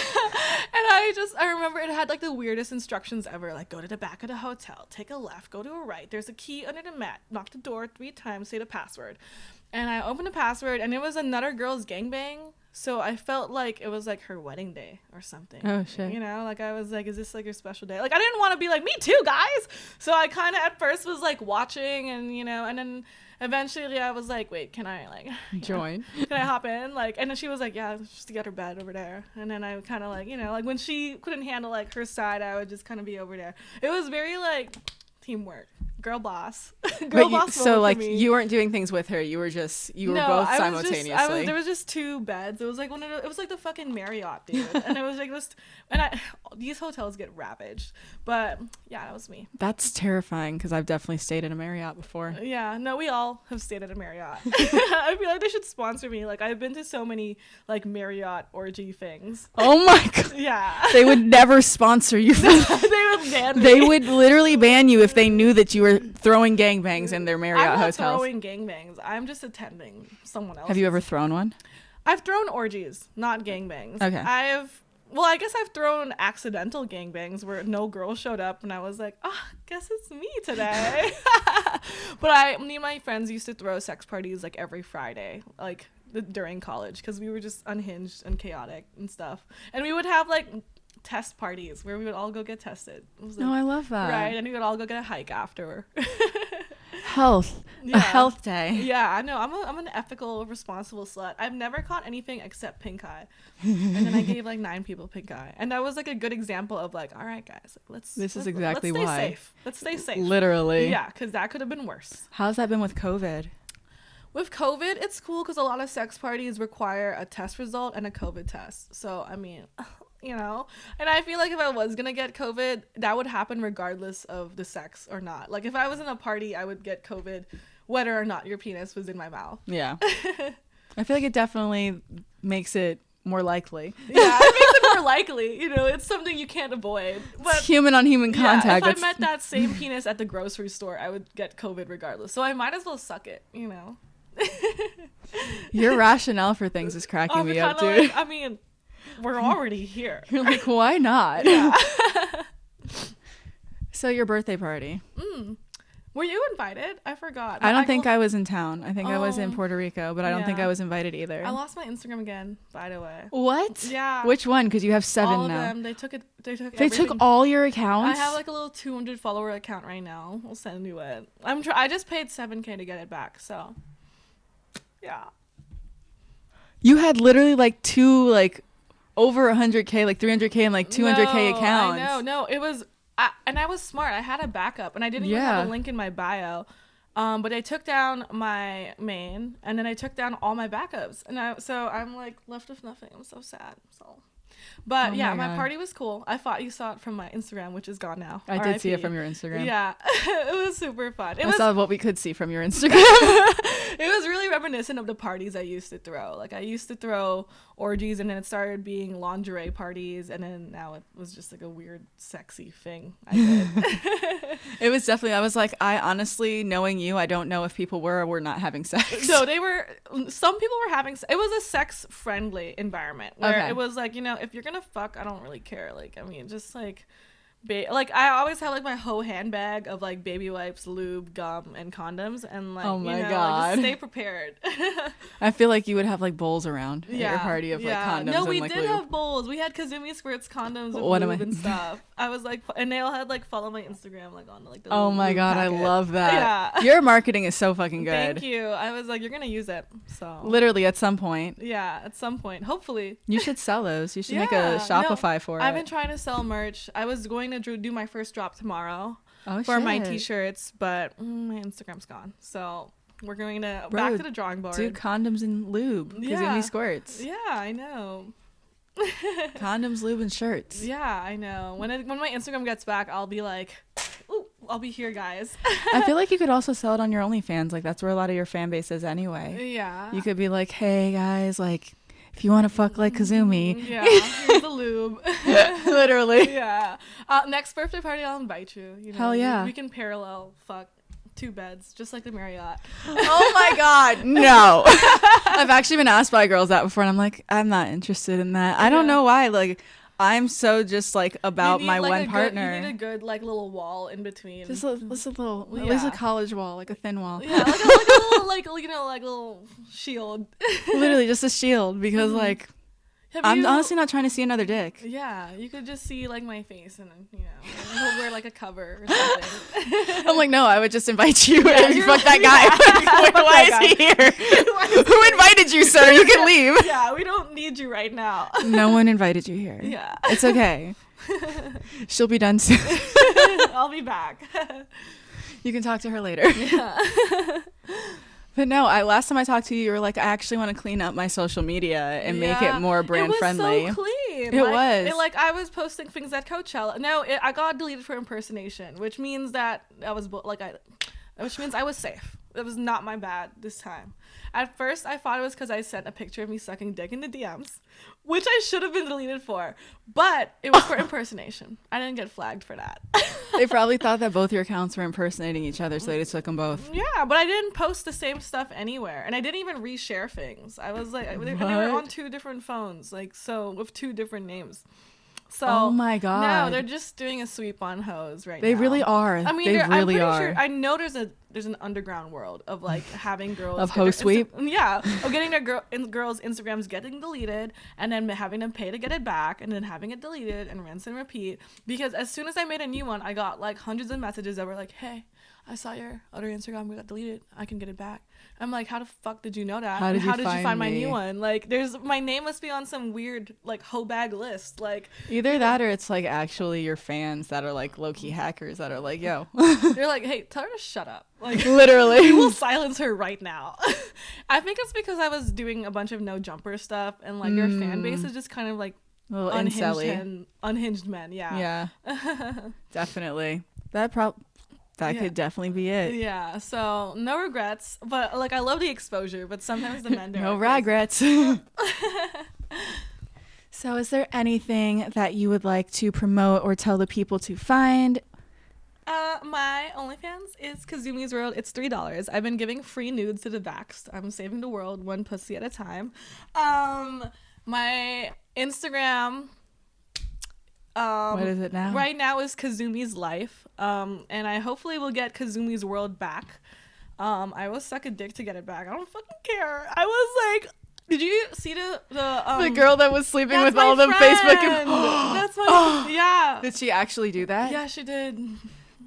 Speaker 2: I remember it had like the weirdest instructions ever. Like, go to the back of the hotel, take a left, go to a right. There's a key under the mat. Knock the door 3 times, say the password. And I opened the password, and it was another girl's gangbang. So I felt like it was like her wedding day or something.
Speaker 1: Oh shit.
Speaker 2: Like I was like, is this like your special day? Like I didn't want to be like, me too, guys. So I kind of at first was like watching, and and then eventually I was like, wait, can I like
Speaker 1: join?
Speaker 2: Can I hop in? Like, and then she was like, yeah, just to get her bed over there. And then I kind of like, like when she couldn't handle like her side, I would just kind of be over there. It was very like teamwork. Girl boss.
Speaker 1: So like you weren't doing things with her. You were both simultaneously.
Speaker 2: There was just 2 beds. It was like it was like the fucking Marriott, dude. And it was like this, and these hotels get ravaged. But yeah, that was me.
Speaker 1: That's terrifying because I've definitely stayed in a Marriott before.
Speaker 2: Yeah, no, we all have stayed at a Marriott. I feel like they should sponsor me. Like I've been to so many like Marriott orgy things.
Speaker 1: Oh my god.
Speaker 2: Yeah.
Speaker 1: They would never sponsor you.
Speaker 2: They would ban me.
Speaker 1: They would literally ban you if they knew that you were throwing gangbangs in their Marriott hotels.
Speaker 2: I'm not throwing gangbangs. I'm just attending someone else.
Speaker 1: Have you ever thrown one?
Speaker 2: I've thrown orgies, not gangbangs.
Speaker 1: Okay.
Speaker 2: I guess I've thrown accidental gangbangs where no girl showed up and I was like, guess it's me today. But me and my friends used to throw sex parties like every Friday, like during college, because we were just unhinged and chaotic and stuff. And we would have like test parties where we would all go get tested.
Speaker 1: I love that.
Speaker 2: Right, and we would all go get a hike after.
Speaker 1: Health. Yeah. A health day.
Speaker 2: Yeah, I know. I'm an ethical, responsible slut. I've never caught anything except pink eye. And then I gave like 9 people pink eye. And that was like a good example of like, all right, guys, let's stay safe. Let's stay safe.
Speaker 1: Literally.
Speaker 2: Yeah, because that could have been worse.
Speaker 1: How's that been with COVID?
Speaker 2: With COVID, it's cool because a lot of sex parties require a test result and a COVID test. So, I mean, and I feel like if I was going to get COVID, that would happen regardless of the sex or not. Like if I was in a party, I would get COVID whether or not your penis was in my mouth.
Speaker 1: Yeah. I feel like it definitely makes it more likely.
Speaker 2: Yeah, it makes it more likely. It's something you can't avoid. But
Speaker 1: it's human on human contact.
Speaker 2: If I met that same penis at the grocery store, I would get COVID regardless. So I might as well suck it,
Speaker 1: Your rationale for things is cracking me up, dude.
Speaker 2: Like, we're already here.
Speaker 1: You're like, why not?
Speaker 2: Yeah.
Speaker 1: So your birthday party.
Speaker 2: Were you invited? I forgot.
Speaker 1: I don't think I was in town. I think I was in Puerto Rico, but I don't think I was invited either.
Speaker 2: I lost my Instagram again, by the way.
Speaker 1: What?
Speaker 2: Yeah.
Speaker 1: Which one? Because you have 7
Speaker 2: all
Speaker 1: now.
Speaker 2: Of them. They took
Speaker 1: They took all your accounts?
Speaker 2: I have like a little 200 follower account right now. I'll send you it. I just paid $7,000 to get it back, so yeah.
Speaker 1: You had literally like 2 like over 100K, like 300K and like 200K accounts.
Speaker 2: No, it was, and I was smart. I had a backup, and I didn't even have a link in my bio. But I took down my main, and then I took down all my backups, and so I'm like left with nothing. I'm so sad. But my party was cool. You saw it from my Instagram, which is gone now.
Speaker 1: I did see it from your Instagram.
Speaker 2: Yeah, it was super fun.
Speaker 1: I saw what we could see from your Instagram.
Speaker 2: It was really reminiscent of the parties I used to throw. Like I used to throw orgies, and then it started being lingerie parties, and then now it was just like a weird, sexy thing I did.
Speaker 1: It was definitely. I was like, I honestly, knowing you, I don't know if people were or were not having sex.
Speaker 2: No, they were. Some people were having. It was a sex-friendly environment where it was like, if you're gonna fuck, I don't really care. Like, I mean, just like. Like I always have like my whole handbag of like baby wipes, lube, gum, and condoms, and like God, just stay prepared.
Speaker 1: I feel like you would have like bowls around at your party of like condoms.
Speaker 2: No, we
Speaker 1: and, like,
Speaker 2: did
Speaker 1: lube.
Speaker 2: have bowls. We had Kazumi squirts, condoms, and lube and stuff. I was like, and they all had like follow my Instagram like on like the.
Speaker 1: Oh my God,
Speaker 2: packet.
Speaker 1: I love that.
Speaker 2: Yeah,
Speaker 1: your marketing is so fucking good.
Speaker 2: Thank you. I was like, you're gonna use it, so
Speaker 1: literally at some point.
Speaker 2: Yeah, at some point, hopefully.
Speaker 1: You should sell those. You should make a Shopify for it.
Speaker 2: I've been trying to sell merch. I was going to do my first drop tomorrow
Speaker 1: for
Speaker 2: my t-shirts, but my Instagram's gone, so we're going to back to the drawing board.
Speaker 1: Do condoms and lube. Kazumi squirts.
Speaker 2: Yeah, I know.
Speaker 1: Condoms, lube, and shirts.
Speaker 2: Yeah, I know. When my Instagram gets back, I'll be like, ooh, I'll be here, guys.
Speaker 1: I feel like you could also sell it on your OnlyFans. Like that's where a lot of your fan base is anyway.
Speaker 2: Yeah.
Speaker 1: You could be like, hey guys, like if you want to fuck like Kazumi.
Speaker 2: Yeah, here's the lube.
Speaker 1: Literally.
Speaker 2: Yeah. Next birthday party, I'll invite you.
Speaker 1: Hell yeah.
Speaker 2: We can parallel fuck 2 beds, just like the Marriott.
Speaker 1: Oh my God, no. I've actually been asked by girls that before, and I'm like, I'm not interested in that. I don't know why. Like, I'm so just like about my one partner.
Speaker 2: You need a good like little wall in between.
Speaker 1: Just a little, at least a college wall, like a thin wall.
Speaker 2: Yeah, like a little, like little shield.
Speaker 1: Literally just a shield, because like I'm honestly not trying to see another dick.
Speaker 2: Yeah, you could just see like my face and we'll wear like a cover or something.
Speaker 1: I'm like, no, I would just invite you and you fuck that guy. Why is he here? Who invited you, sir? You can leave.
Speaker 2: Yeah, we don't need you right now.
Speaker 1: No one invited you here.
Speaker 2: Yeah.
Speaker 1: It's okay. She'll be done soon.
Speaker 2: I'll be back.
Speaker 1: You can talk to her later.
Speaker 2: Yeah.
Speaker 1: But no, last time I talked to you, you were like, I actually want to clean up my social media and make it more brand friendly.
Speaker 2: It was so clean.
Speaker 1: It was.
Speaker 2: I was posting things at Coachella. No, I got deleted for impersonation, which means that which means I was safe. It was not my bad this time. At first, I thought it was because I sent a picture of me sucking dick in the DMs, which I should have been deleted for. But it was for impersonation. I didn't get flagged for that.
Speaker 1: They probably thought that both your accounts were impersonating each other, so they just took them both.
Speaker 2: Yeah, but I didn't post the same stuff anywhere. And I didn't even reshare things. I was like, they were on 2 different phones, with 2 different names. So,
Speaker 1: oh my God.
Speaker 2: No, they're just doing a sweep on hoes right now.
Speaker 1: They really are.
Speaker 2: I mean,
Speaker 1: they really are.
Speaker 2: Sure, I know there's an underground world of like having girls
Speaker 1: of hoe sweep.
Speaker 2: Of getting their girls' Instagrams getting deleted and then having them pay to get it back and then having it deleted and rinse and repeat. Because as soon as I made a new one, I got like hundreds of messages that were like, "Hey, I saw your other Instagram got deleted. I can get it back." I'm like, how the fuck did you know that? How did you find my new one? Like, my name must be on some weird like hoe bag list. Like
Speaker 1: either that or it's like actually your fans that are like low key hackers that are like, yo.
Speaker 2: They're like, hey, tell her to shut up. Like
Speaker 1: literally,
Speaker 2: we will silence her right now. I think it's because I was doing a bunch of no jumper stuff and like their fan base is just kind of like unhinged men. Yeah. Definitely. That could definitely be it. Yeah, so no regrets, but like I love the exposure, but sometimes the men don't.
Speaker 1: No regrets. So is there anything that you would like to promote or tell the people to find?
Speaker 2: My OnlyFans is Kazumi's World. It's $3. I've been giving free nudes to the vaxxed. I'm saving the world one pussy at a time. My Instagram...
Speaker 1: what is it now?
Speaker 2: Right now is Kazumi's Life. And I hopefully will get Kazumi's World back. I will suck a dick to get it back. I don't fucking care. I was like, did you see the
Speaker 1: girl that was sleeping with all them Facebook?
Speaker 2: That's my yeah.
Speaker 1: Did she actually do that?
Speaker 2: Yeah, she did.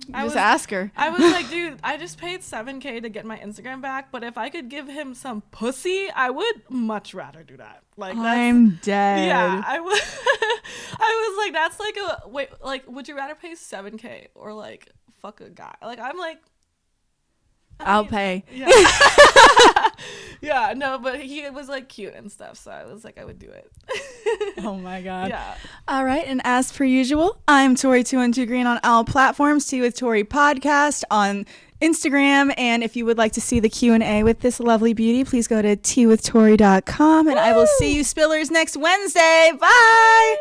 Speaker 1: Just ask her.
Speaker 2: I was like, dude, I just paid $7,000 to get my Instagram back, but if I could give him some pussy, I would much rather do that. Like,
Speaker 1: I'm dead.
Speaker 2: Yeah, I would. I was like, that's like would you rather pay $7,000 or like fuck a guy? Like, I'm like,
Speaker 1: I'll pay.
Speaker 2: Yeah. Yeah, no, but he was like cute and stuff, so I was like, I would do it.
Speaker 1: Oh my God.
Speaker 2: Yeah.
Speaker 1: All right, and as per usual, I'm Tori212 Green on all platforms. Tea with Tori podcast on Instagram, and if you would like to see the Q&A with this lovely beauty, please go to teawithtori.com, and I will see you spillers next Wednesday. Bye.